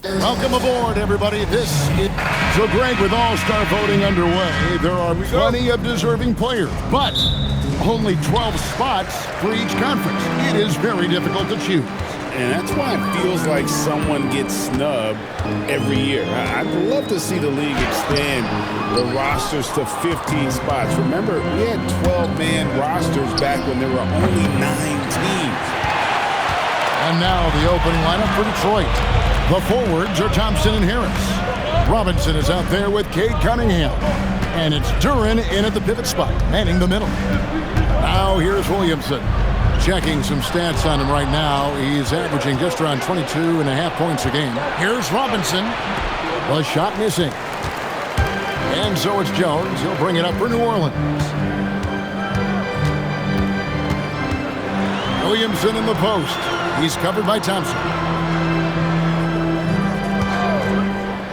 Welcome aboard, everybody. This is so Greg, with All-Star voting underway, there are plenty of deserving players, but only 12 spots for each conference. It is very difficult to choose. And that's why it feels like someone gets snubbed every year. I'd love to see the league expand the rosters to 15 spots. Remember, we had 12-man rosters back when there were only 9 teams. And now the opening lineup for Detroit. The forwards are Thompson and Harris. Robinson is out there with Cade Cunningham. And it's Duren in at the pivot spot, manning the middle. Now here's Williamson. Checking some stats on him right now. He's averaging just around 22.5 points a game. Here's Robinson. The shot missing. And so it's Jones. He'll bring it up for New Orleans. Williamson in the post. He's covered by Thompson.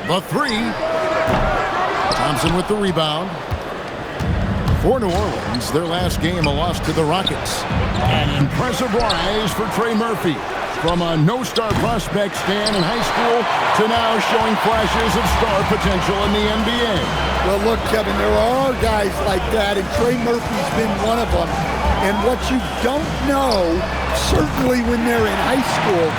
The three. Thompson with the rebound. For New Orleans, their last game, a loss to the Rockets. An impressive rise for Trey Murphy. From a no-star prospect stand in high school to now showing flashes of star potential in the NBA. Well, look, Kevin, there are guys like that, and Trey Murphy's been one of them. And what you don't know, certainly when they're in high school,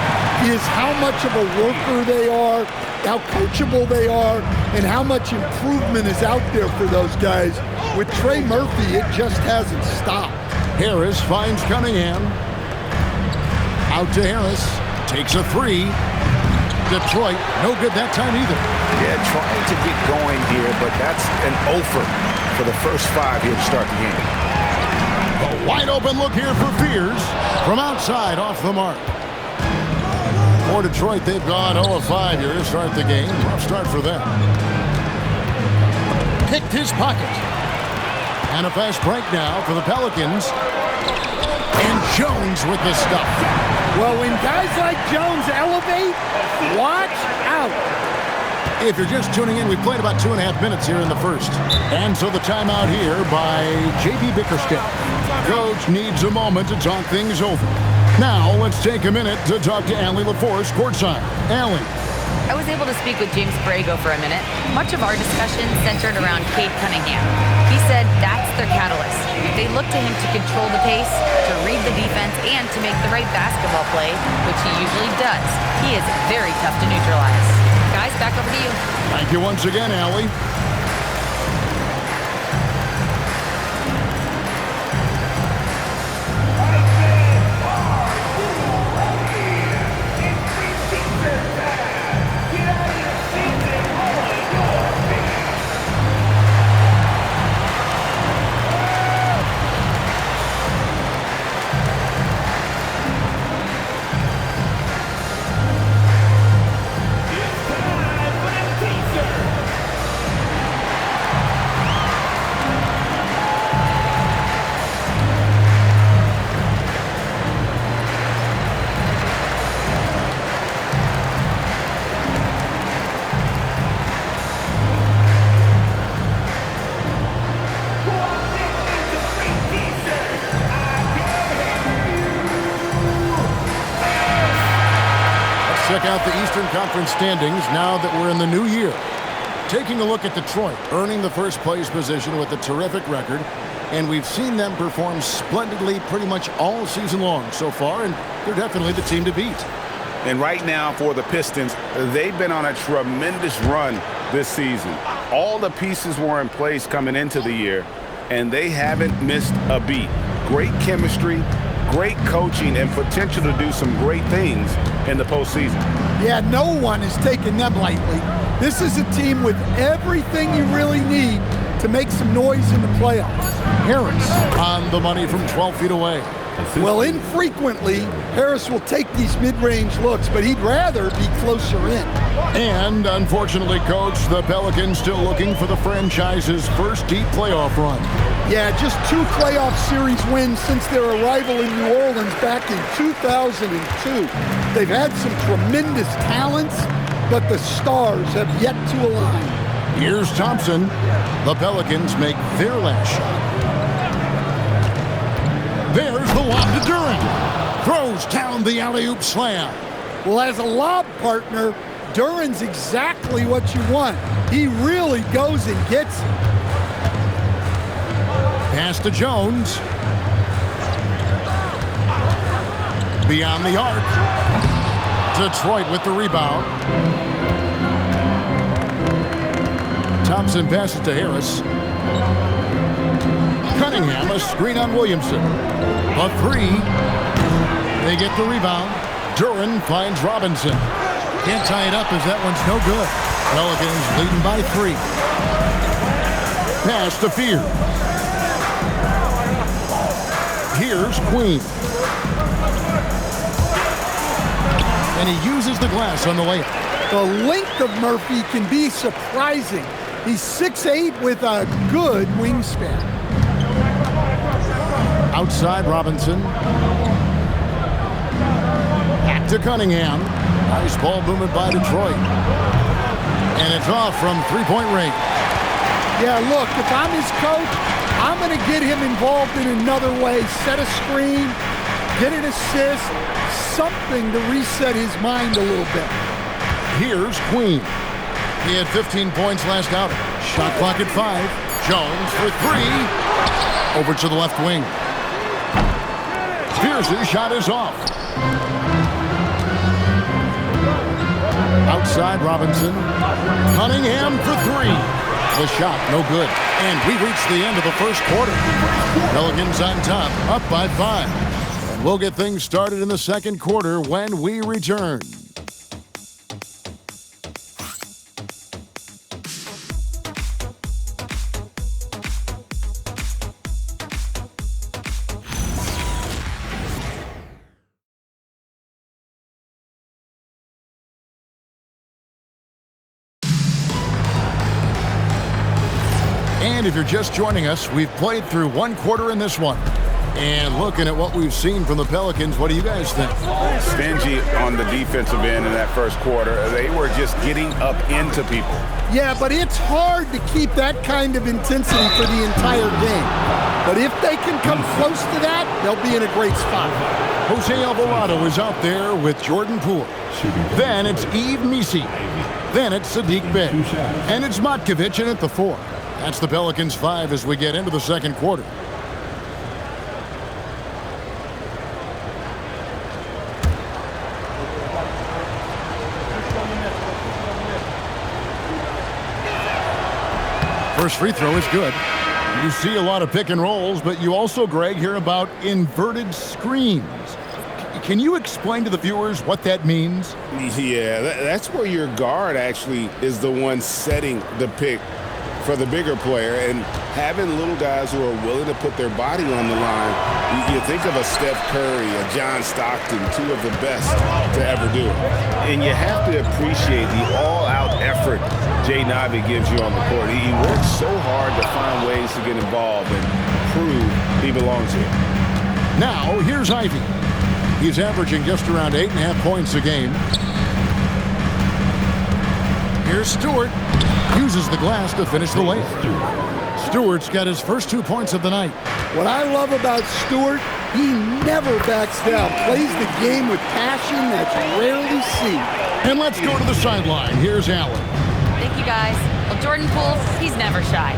is how much of a worker they are, how coachable they are, and how much improvement is out there for those guys. With Trey Murphy, it just hasn't stopped. Harris finds Cunningham. Out to Harris. Takes a three. Detroit, no good that time either. Yeah, trying to get going here, but that's an offer for the first 5 here to start the game. A wide open look here for Fears. From outside, off the mark. For Detroit, they've gone 0 of 5 here to start the game. Rough start for them. Picked his pocket. And a fast break now for the Pelicans. And Jones with the stuff. Well, when guys like Jones elevate, watch out. If you're just tuning in, we played about 2.5 minutes here in the first. And so the timeout here by J.B. Bickerstaff. Coach needs a moment to talk things over. Now, let's take a minute to talk to Allie LaForce courtside. Allie. I was able to speak with James Borrego for a minute. Much of our discussion centered around Cade Cunningham. He said that's their catalyst. They look to him to control the pace, to read the defense, and to make the right basketball play, which he usually does. He is very tough to neutralize. Guys, back over to you. Thank you once again, Allie. Check out the Eastern Conference standings now that we're in the new year. Taking a look at Detroit, earning the first place position with a terrific record. And we've seen them perform splendidly pretty much all season long so far, and they're definitely the team to beat. And right now for the Pistons, they've been on a tremendous run this season. All the pieces were in place coming into the year, and they haven't missed a beat. Great chemistry, great coaching, and potential to do some great things in the postseason. Yeah, no one is taking them lightly. This is a team with everything you really need to make some noise in the playoffs. Harris on the money from 12 feet away. Well, infrequently, Harris will take these mid-range looks, but he'd rather be closer in. And, unfortunately, Coach, the Pelicans still looking for the franchise's first deep playoff run. Yeah, just 2 playoff series wins since their arrival in New Orleans back in 2002. They've had some tremendous talents, but the stars have yet to align. Here's Thompson. The Pelicans make their last shot. There's the lob to Duren. Throws down the alley-oop slam. Well, as a lob partner, Duren's exactly what you want. He really goes and gets it. Pass to Jones. Beyond the arc. Detroit with the rebound. Thompson passes to Harris. Cunningham, a screen on Williamson. A three. They get the rebound. Duren finds Robinson. Can't tie it up as that one's no good. Pelicans leading by 3. Pass to Fear. Here's Queen. And he uses the glass on the layup. The length of Murphy can be surprising. He's 6'8" with a good wingspan. Outside Robinson. Back to Cunningham. Nice ball movement by Detroit. And it's off from three-point range. Yeah, look, if I'm his coach, I'm going to get him involved in another way. Set a screen, get an assist, something to reset his mind a little bit. Here's Queen. He had 15 points last outing. Shot clock at 5. Jones for 3. Over to the left wing. Pierce's shot is off. Outside Robinson. Cunningham for 3. The shot, no good. And we reach the end of the first quarter. Pelicans on top, up by 5. And we'll get things started in the second quarter when we return. And if you're just joining us, we've played through one quarter in this one. And looking at what we've seen from the Pelicans, what do you guys think? Stingy on the defensive end in that first quarter. They were just getting up into people. Yeah, but it's hard to keep that kind of intensity for the entire game. But if they can come close to that, they'll be in a great spot. Jose Alvarado is out there with Jordan Poole. Then it's Yves Missi. Then it's Sadiq Bey. And it's Matkovic in at the 4. That's the Pelicans 5 as we get into the second quarter. First free throw is good. You see a lot of pick and rolls, but you also, Greg, hear about inverted screens. Can you explain to the viewers what that means? Yeah, that's where your guard actually is the one setting the pick for the bigger player, and having little guys who are willing to put their body on the line. You think of a Steph Curry, a John Stockton, 2 of the best to ever do it. And you have to appreciate the all-out effort Jay Navi gives you on the court. He works so hard to find ways to get involved and prove he belongs here. Now, here's Ivey. He's averaging just around 8.5 points a game. Here's Stewart. Uses the glass to finish the layup. Stewart's got his first 2 points of the night. What I love about Stewart, he never backs down. Plays the game with passion that's rarely seen. And let's go to the sideline. Here's Allen. Thank you, guys. Well, Jordan Poole, he's never shy.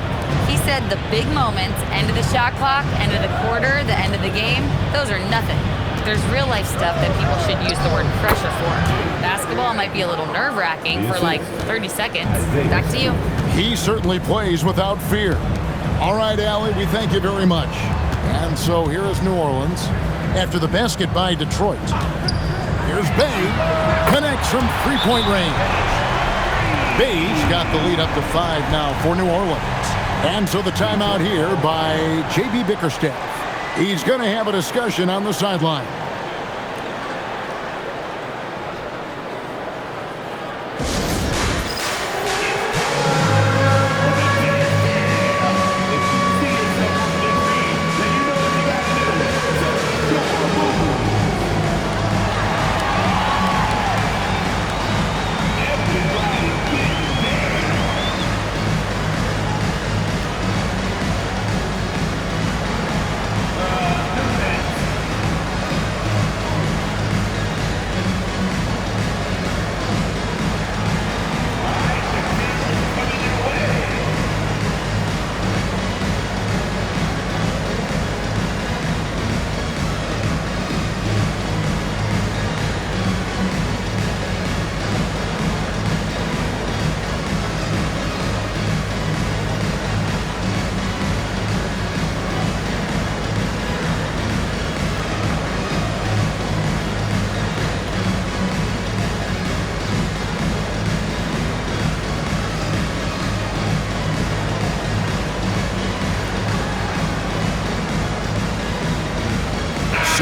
He said the big moments, end of the shot clock, end of the quarter, the end of the game, those are nothing. There's real life stuff that people should use the word pressure for. Basketball might be a little nerve-wracking for like 30 seconds. Back to you. He certainly plays without fear. All right, Allie, we thank you very much. And so here is New Orleans after the basket by Detroit. Here's Bey. Connects from three-point range. Bey's got the lead up to 5 now for New Orleans. And so the timeout here by J.B. Bickerstaff. He's going to have a discussion on the sideline.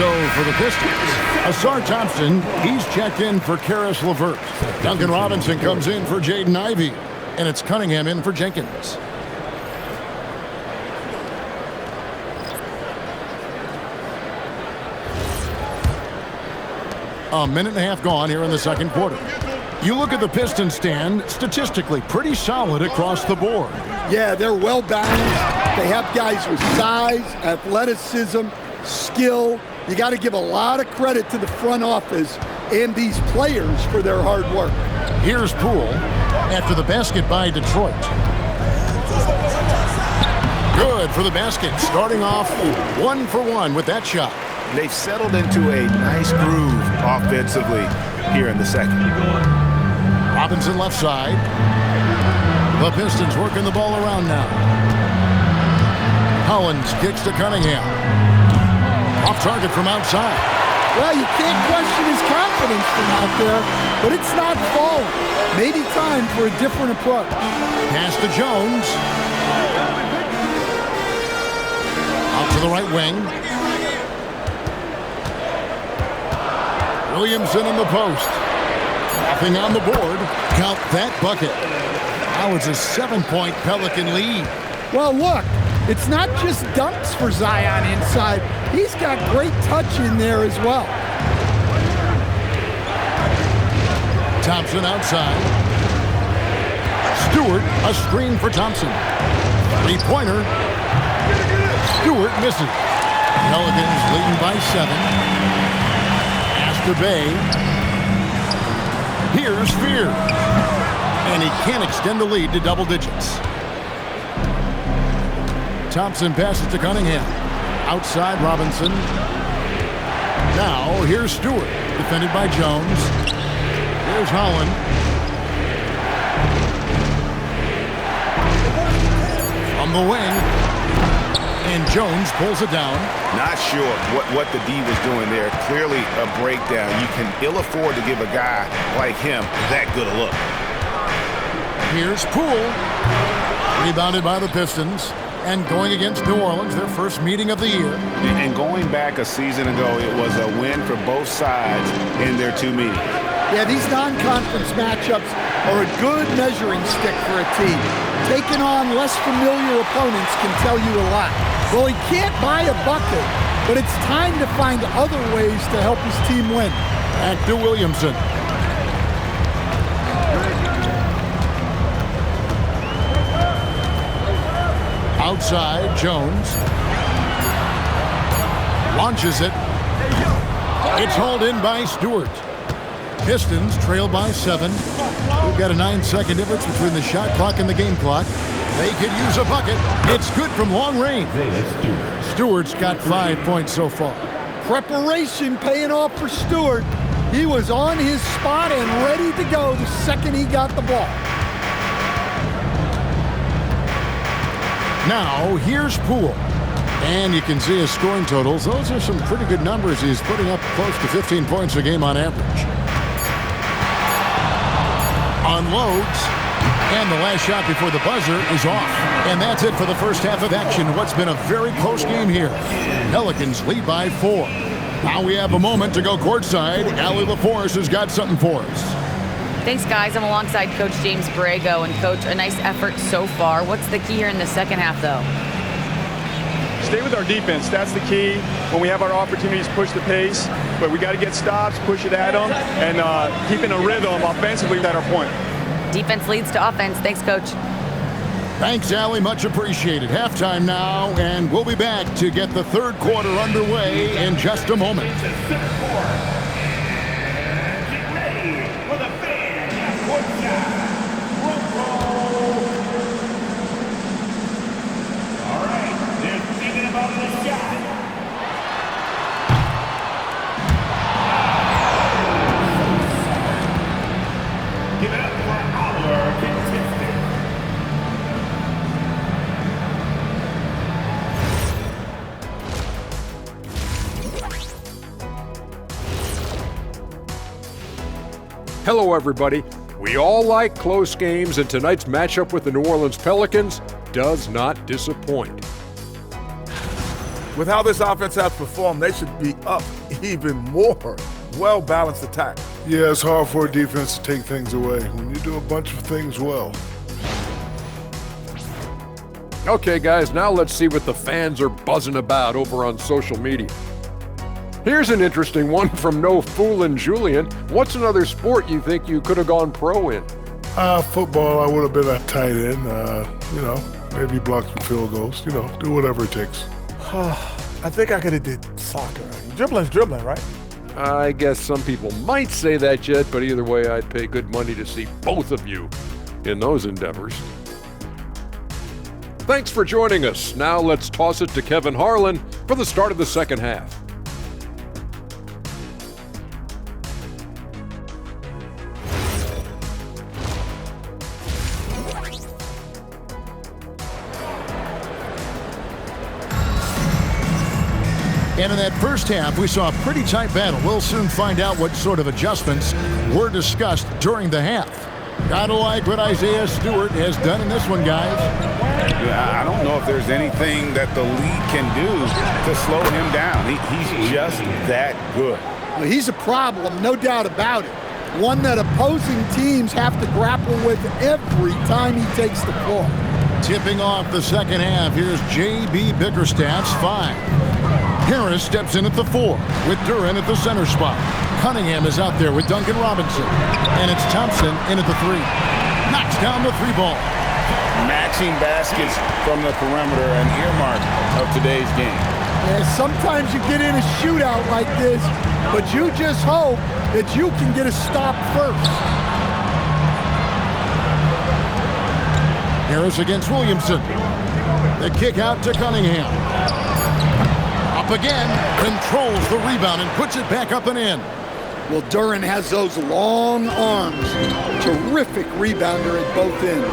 So for the Pistons, Asar Thompson, he's checked in for Karis LeVert. Duncan Robinson comes in for Jaden Ivey. And it's Cunningham in for Jenkins. A minute and a half gone here in the second quarter. You look at the Pistons stand, statistically pretty solid across the board. Yeah, they're well balanced. They have guys with size, athleticism, skill. You got to give a lot of credit to the front office and these players for their hard work. Here's Poole after the basket by Detroit. Good for the basket, starting off 1 for 1 with that shot. They've settled into a nice groove offensively here in the second. Robinson left side. The Pistons working the ball around now. Hollins kicks to Cunningham. Off target from outside. Well, you can't question his confidence from out there, but it's not falling. Maybe time for a different approach. Pass to Jones. Out to the right wing. Williamson in the post. Nothing on the board. Count that bucket. Now it's a 7-point Pelican lead. Well, look, it's not just dunks for Zion inside. He's got great touch in there as well. Thompson outside. Stewart, a screen for Thompson. Three-pointer. Stewart misses. Pelicans leading by 7. To Bay. Here's Fear. And he can't extend the lead to double digits. Thompson passes to Cunningham. Outside Robinson. Now here's Stewart. Defended by Jones. Here's Holland. From the wing. And Jones pulls it down. Not sure what the D was doing there. Clearly a breakdown. You can ill afford to give a guy like him that good a look. Here's Poole. Rebounded by the Pistons. And going against New Orleans, their first meeting of the year. And going back a season ago, it was a win for both sides in their two meetings. Yeah, these non-conference matchups are a good measuring stick for a team. Taking on less familiar opponents can tell you a lot. Well, he can't buy a bucket, but it's time to find other ways to help his team win. Back to Williamson. Outside, Jones. Launches it. It's hauled in by Stewart. Pistons trail by 7. We've got a 9-second difference between the shot clock and the game clock. They could use a bucket. It's good from long range. Stewart's got 5 points so far. Preparation paying off for Stewart. He was on his spot and ready to go the second he got the ball. Now, here's Poole. And you can see his scoring totals. Those are some pretty good numbers. He's putting up close to 15 points a game on average. Unloads. And the last shot before the buzzer is off. And that's it for the first half of action. What's been a very close game here. Pelicans lead by 4. Now we have a moment to go courtside. Allie LaForce has got something for us. Thanks, guys. I'm alongside Coach James Borrego. And, Coach, a nice effort so far. What's the key here in the second half, though? Stay with our defense. That's the key. When we have our opportunities, push the pace. But we got to get stops, push it at them, and keeping a rhythm offensively at our point. Defense leads to offense. Thanks, Coach. Thanks, Allie. Much appreciated. Halftime now, and we'll be back to get the third quarter underway in just a moment. Hello, everybody. We all like close games, and tonight's matchup with the New Orleans Pelicans does not disappoint. With how this offense has performed, they should be up even more. Well-balanced attack. Yeah, it's hard for a defense to take things away when you do a bunch of things well. Okay, guys, now let's see what the fans are buzzing about over on social media. Here's an interesting one from No Foolin' Julian. What's another sport you think you could have gone pro in? Football, I would have been a tight end. Maybe block some field goals. Do whatever it takes. I think I could have did soccer. Dribbling's dribbling, right? I guess some people might say that, Jet, but either way, I'd pay good money to see both of you in those endeavors. Thanks for joining us. Now let's toss it to Kevin Harlan for the start of the second half. And in that first half, we saw a pretty tight battle. We'll soon find out what sort of adjustments were discussed during the half. Gotta like what Isaiah Stewart has done in this one, guys. Yeah, I don't know if there's anything that the league can do to slow him down. He's just that good. Well, he's a problem, no doubt about it. One that opposing teams have to grapple with every time he takes the ball. Tipping off the second half, here's J.B. Bickerstaff's 5. Harris steps in at the 4 with Duren at the center spot. Cunningham is out there with Duncan Robinson. And it's Thompson in at the 3. Knocks down the 3 ball. Matching baskets from the perimeter, an earmark of today's game. Yeah, sometimes you get in a shootout like this, but you just hope that you can get a stop first. Harris against Williamson. The kick out to Cunningham. Up again, controls the rebound and puts it back up and in. Well, Duren has those long arms. Terrific rebounder at both ends.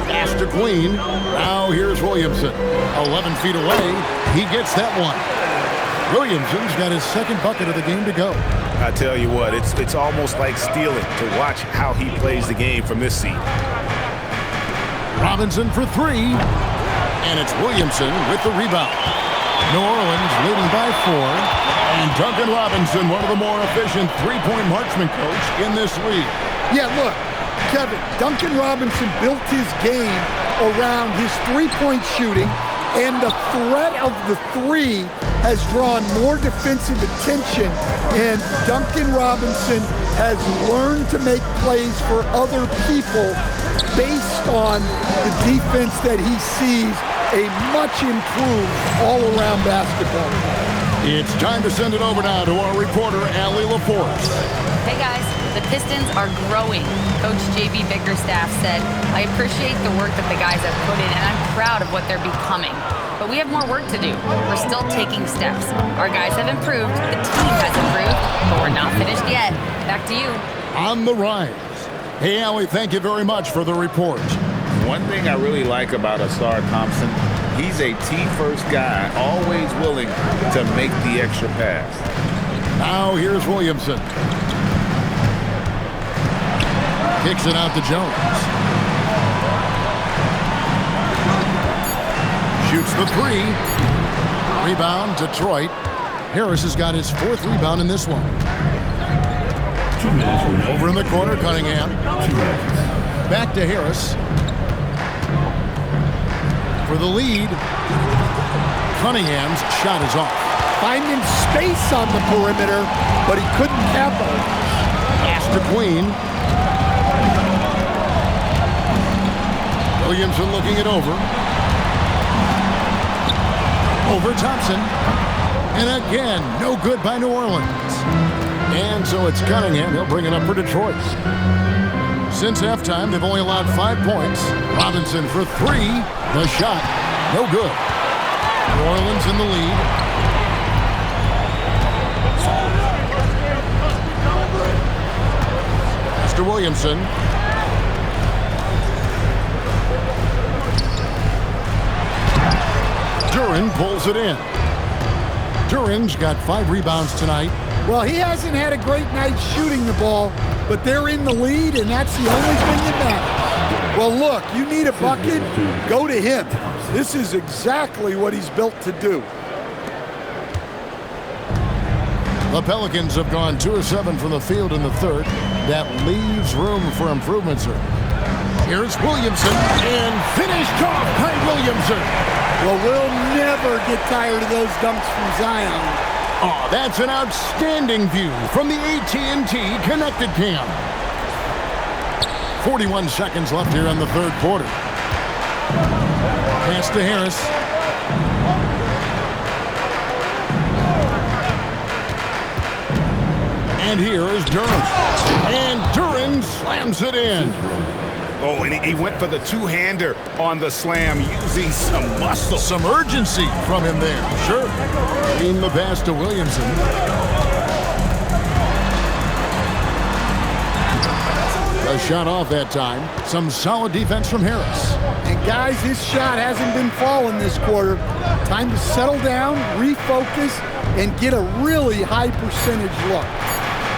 Pass to Queen. Now here's Williamson. 11 feet away. He gets that one. Williamson's got his second bucket of the game to go. I tell you what, it's almost like stealing to watch how he plays the game from this seat. Robinson for 3. And it's Williamson with the rebound. New Orleans leading by 4. And Duncan Robinson, one of the more efficient three-point marksman coach in this league. Yeah, look, Kevin, Duncan Robinson built his game around his three-point shooting, and the threat of the 3 has drawn more defensive attention, and Duncan Robinson has learned to make plays for other people based on the defense that he sees a much improved all-around basketball. It's time to send it over now to our reporter, Allie LaForce. Hey guys, the Pistons are growing. Coach J.B. Bickerstaff said, I appreciate the work that the guys have put in, and I'm proud of what they're becoming. But we have more work to do. We're still taking steps. Our guys have improved, the team has improved, but we're not finished yet. Back to you. On the rise. Hey, Allie, thank you very much for the report. One thing I really like about Ausar Thompson, he's a T-first guy, always willing to make the extra pass. Now here's Williamson. Kicks it out to Jones. Shoots the 3. Rebound, Detroit. Harris has got his 4th rebound in this one. Over in the corner, Cunningham. Back to Harris. For the lead, Cunningham's shot is off. Finding space on the perimeter, but he couldn't capitalize. Pass to Queen. Williamson looking it over. Over Thompson. And again, no good by New Orleans. And so it's Cunningham. He'll bring it up for Detroit. Since halftime, they've only allowed 5 points. Robinson for 3. The shot, no good. New Orleans in the lead. Mr. Williamson. Duren pulls it in. Duren's got 5 rebounds tonight. Well, he hasn't had a great night shooting the ball, but they're in the lead, and that's the only thing that matters. Well, look, you need a bucket, go to him. This is exactly what he's built to do. The Pelicans have gone 2 of 7 from the field in the third. That leaves room for improvement, sir. Here's Williamson, and finished off by Williamson. Well, we'll never get tired of those dunks from Zion. Oh, that's an outstanding view from the AT&T Connected Cam. 41 seconds left here in the third quarter. Pass to Harris. And here is Duren. And Duren slams it in. Oh, and he went for the two-hander on the slam, using some muscle. Some urgency from him there. Sure. In the pass to Williamson. A shot off that time. Some solid defense from Harris. And guys, his shot hasn't been falling this quarter. Time to settle down, refocus, and get a really high percentage look.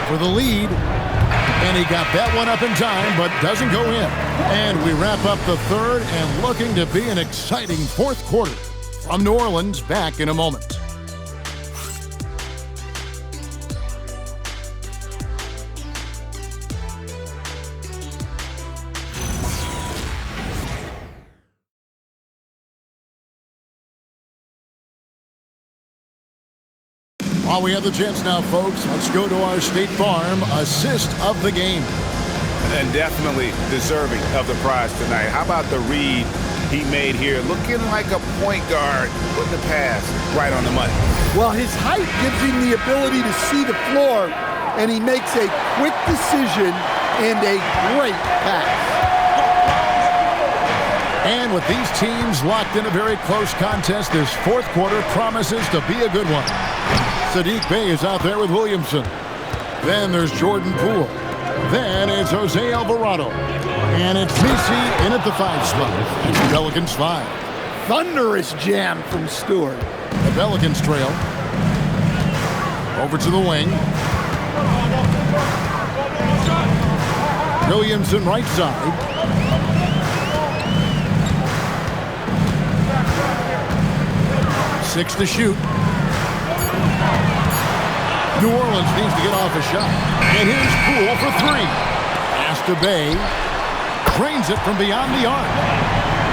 For the lead, and he got that one up in time, but doesn't go in. And we wrap up the third, and looking to be an exciting fourth quarter. From New Orleans, back in a moment. While we have the chance now, folks, let's go to our State Farm assist of the game. And definitely deserving of the prize tonight. How about the read he made here? Looking like a point guard, putting the pass right on the money. Well, his height gives him the ability to see the floor, and he makes a quick decision and a great pass. And with these teams locked in a very close contest, this fourth quarter promises to be a good one. Saddiq Bey is out there with Williamson. Then there's Jordan Poole. Then it's Jose Alvarado. And it's Messi in at the 5 spot. It's Pelicans 5. Thunderous jam from Stewart. The Pelicans trail. Over to the wing. Williamson right side. Six to shoot. New Orleans needs to get off a shot. And here's Poole for 3. Pass to Bey. Drains it from beyond the arc.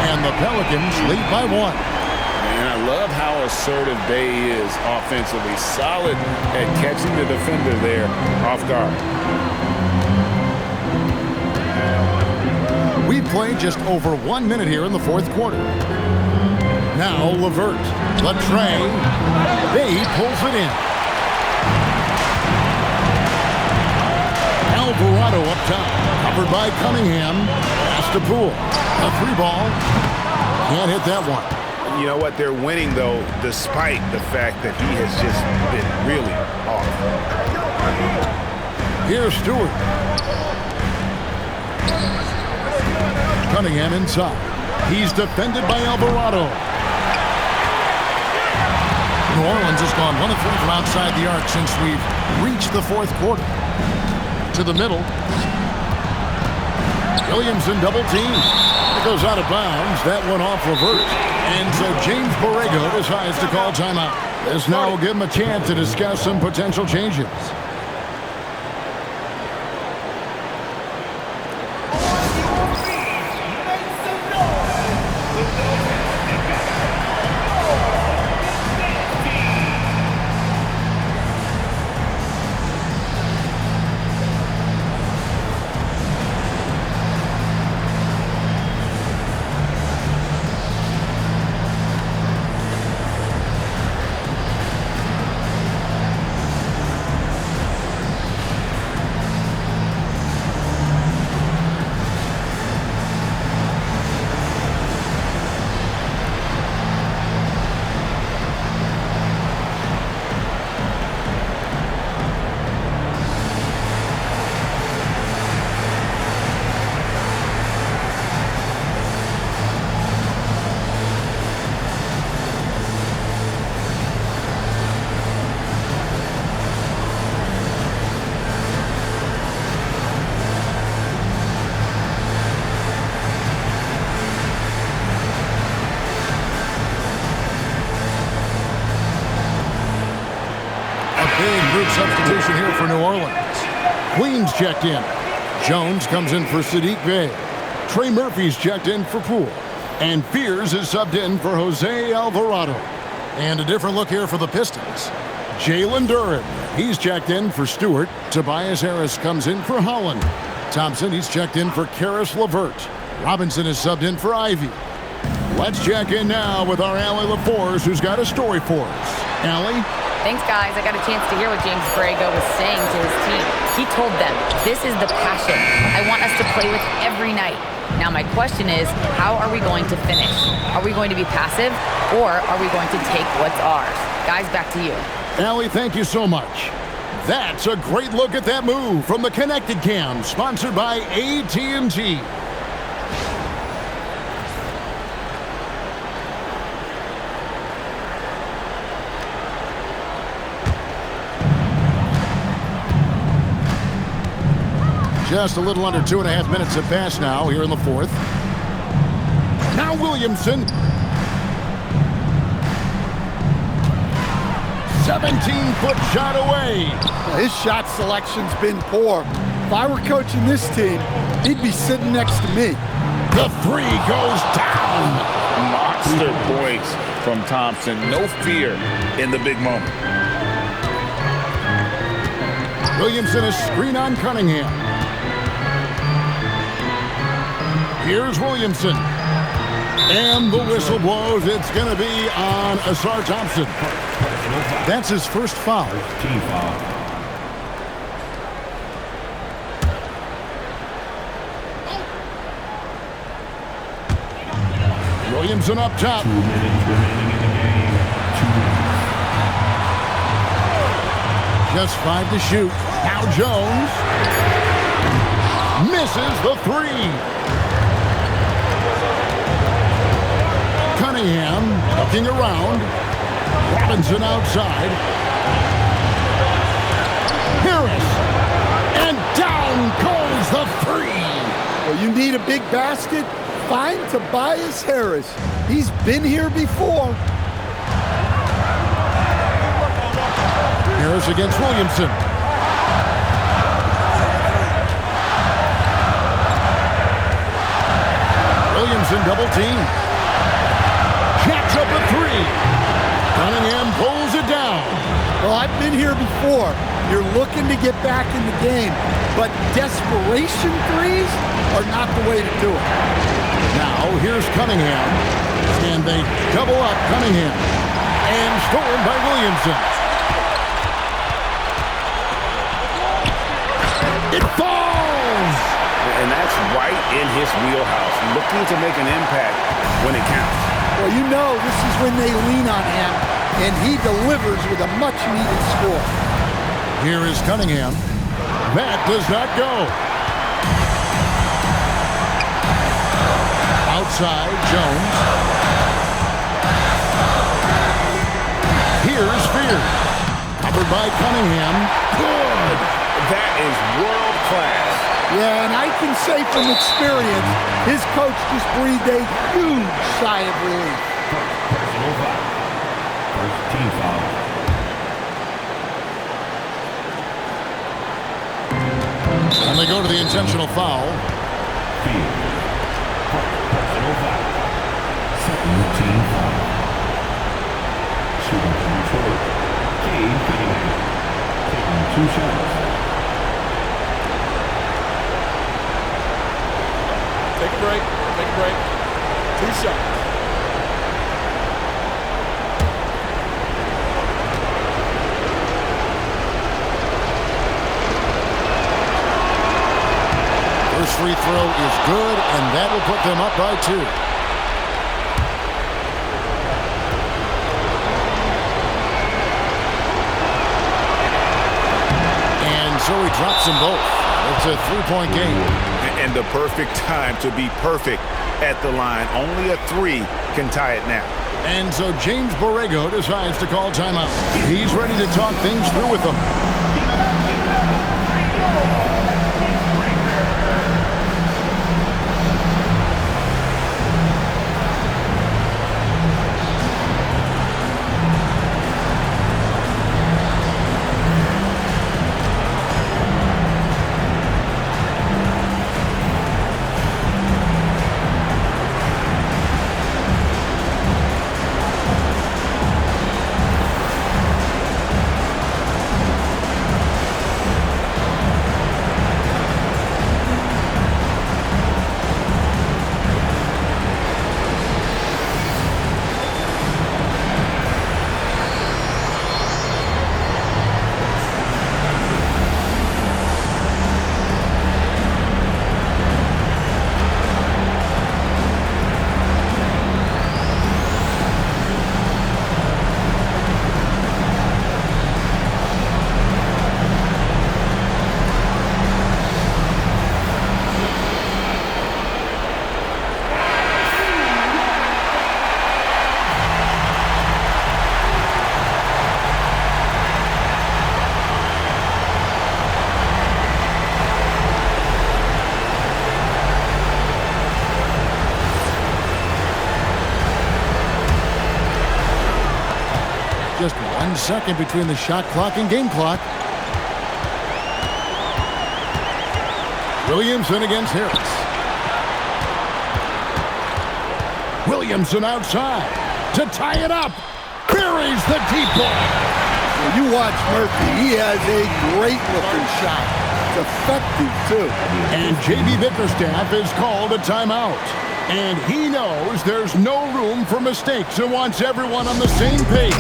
And the Pelicans lead by 1. And I love how assertive Bey is offensively. Solid at catching the defender there off guard. We played just over 1 minute here in the fourth quarter. Now LeVert. Latre. Bey pulls it in. Alvarado up top. Covered by Cunningham. Pass to Poole. A 3 ball. Can't hit that one. You know what? They're winning, though, despite the fact that he has just been really off. Here's Stewart. Cunningham inside. He's defended by Alvarado. New Orleans has gone 1 of 3 from outside the arc since we've reached the fourth quarter. To the middle. Williamson double team. It goes out of bounds. That one off LeVert. And so James Borrego decides to call timeout. This now will give him a chance to discuss some potential changes. third substitution here for New Orleans. Queens checked in. Jones comes in for Sadiq Bey. Trey Murphy's checked in for Poole. And Fears is subbed in for Jose Alvarado. And a different look here for the Pistons. Jalen Duren, he's checked in for Stewart. Tobias Harris comes in for Holland. Thompson, he's checked in for Karis LeVert. Robinson is subbed in for Ivy. Let's check in now with our Allie LaForce, who's got a story for us. Allie? Thanks, guys. I got a chance to hear what James Borrego was saying to his team. He told them, this is the passion I want us to play with every night. Now, my question is, how are we going to finish? Are we going to be passive, or are we going to take what's ours? Guys, back to you. Allie, thank you so much. That's a great look at that move from the Connected Cam, sponsored by AT&T. Just a little under 2.5 minutes have passed now here in the fourth. Now Williamson. 17-foot shot away. His shot selection's been poor. If I were coaching this team, he'd be sitting next to me. The three goes down. Monster points from Thompson. No fear in the big moment. Williamson is screen on Cunningham. Here's Williamson. And the whistle blows. It's going to be on Ausar Thompson. That's his first foul. Team foul. Williamson up top. 2 minutes remaining in the game. 2 minutes. Just 5 to shoot. Now Jones. Misses the three. Cunningham looking around. Robinson outside. Harris. And down goes the three. Well, you need a big basket? Find Tobias Harris. He's been here before. Harris against Williamson. Williamson double team. Jacks up a three. Cunningham pulls it down. Well, I've been here before. You're looking to get back in the game, but desperation threes are not the way to do it. Now, here's Cunningham. And they double up Cunningham. And stolen by Williamson. It falls! And that's right in his wheelhouse. Looking to make an impact when it counts. Well, you know this is when they lean on him, and he delivers with a much-needed score. Here is Cunningham. That does not go. Outside, Jones. Here's Fears. Covered by Cunningham. Good. That is world class. Yeah, and I can say from experience, his coach just breathed a huge sigh of relief. Personal foul. First team foul. And they go to the intentional foul. Field. Personal foul. Second team foul. Shooting from Detroit. Cade Cunningham. Taking 2 shots. Take a break. Take a break. 2 shots. First free throw is good, and that will put them up by 2. And so he drops them both. It's a 3-point game. And the perfect time to be perfect at the line. Only a 3 can tie it now. And so James Borrego decides to call timeout. He's ready to talk things through with them. just 1 second between the shot clock and game clock. Williamson against Harris. Williamson outside to tie it up. Buries the deep ball. When you watch Murphy, he has a great-looking shot. It's effective, too. And J.B. Bickerstaff is called a timeout. And he knows there's no room for mistakes and wants everyone on the same page.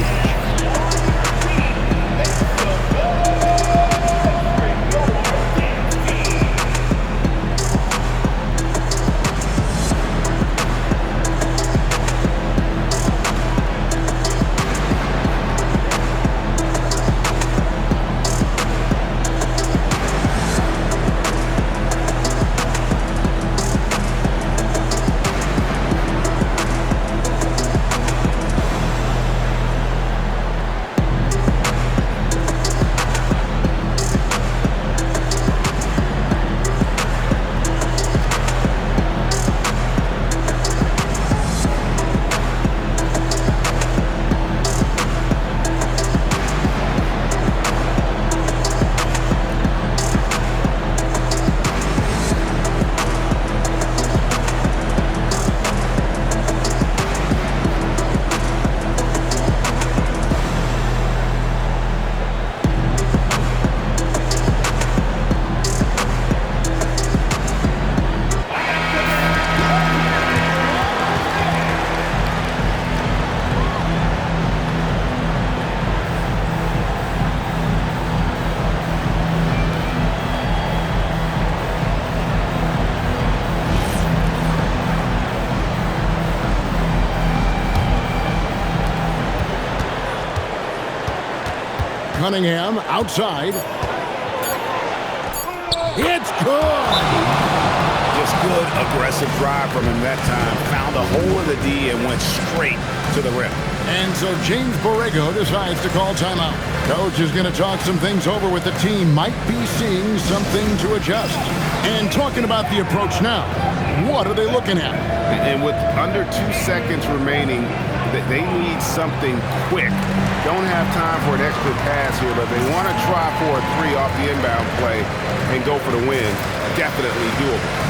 Cunningham outside. It's good. Just good, aggressive drive from him that time. Found a hole in the D and went straight to the rim. And so James Borrego decides to call timeout. Coach is going to talk some things over with the team. Might be seeing something to adjust. And talking about the approach now, what are they looking at? And with under 2 seconds remaining, they need something quick. Don't have time for an extra pass here, but they want to try for a 3 off the inbound play and go for the win. Definitely doable.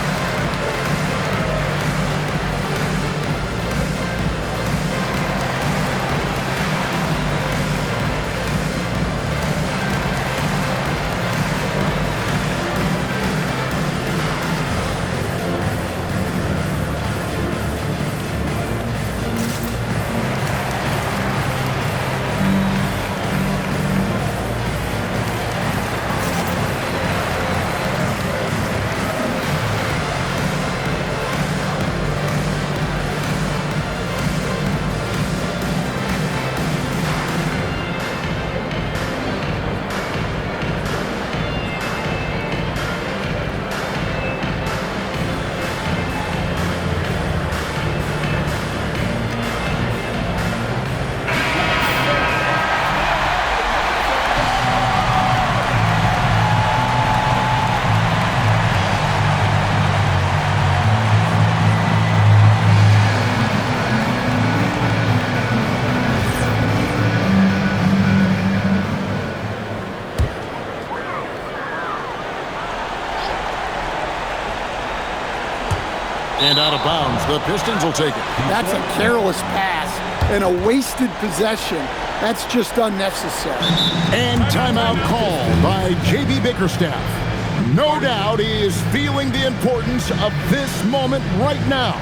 And out of bounds, the Pistons will take it. That's a careless pass and a wasted possession. That's just unnecessary. And timeout called by J.B. Bickerstaff. No doubt he is feeling the importance of this moment right now.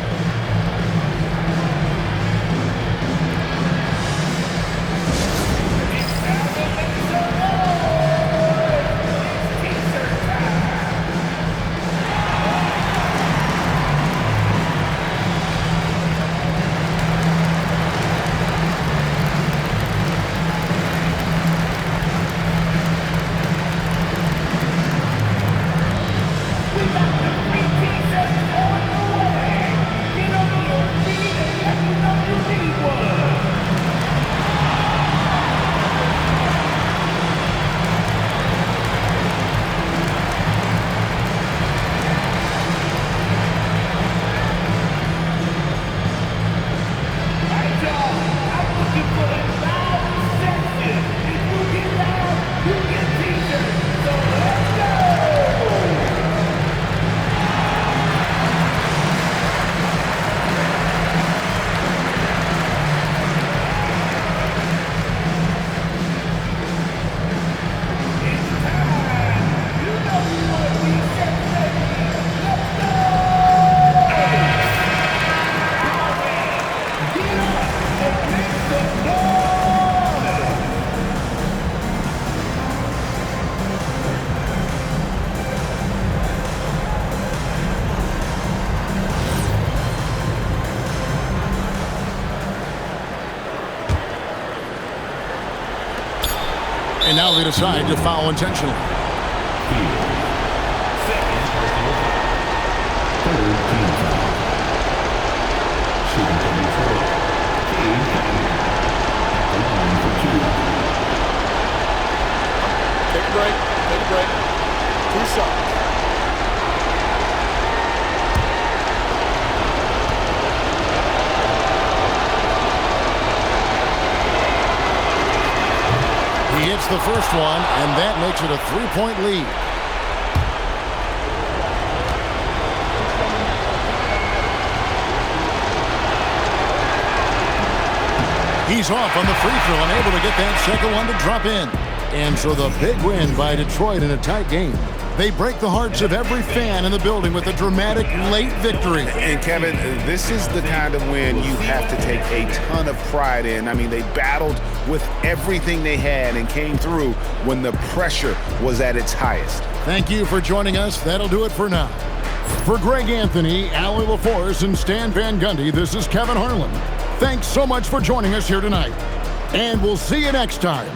Now they decide to foul intentionally. Second personal foul. Third team foul. Shooting for Detroit, Cade Cunningham. At the line for 2. Take a break. Take a break. 2 shots. He hits the first one, and that makes it a 3-point lead. He's off on the free throw and able to get that second one to drop in. And so the big win by Detroit in a tight game. They break the hearts of every fan in the building with a dramatic late victory. And Kevin, this is the kind of win you have to take a ton of pride in. I mean, they battled with everything they had and came through when the pressure was at its highest. Thank you for joining us. That'll do it for now. For Greg Anthony, Allie LaForce, and Stan Van Gundy, this is Kevin Harlan. Thanks so much for joining us here tonight. And we'll see you next time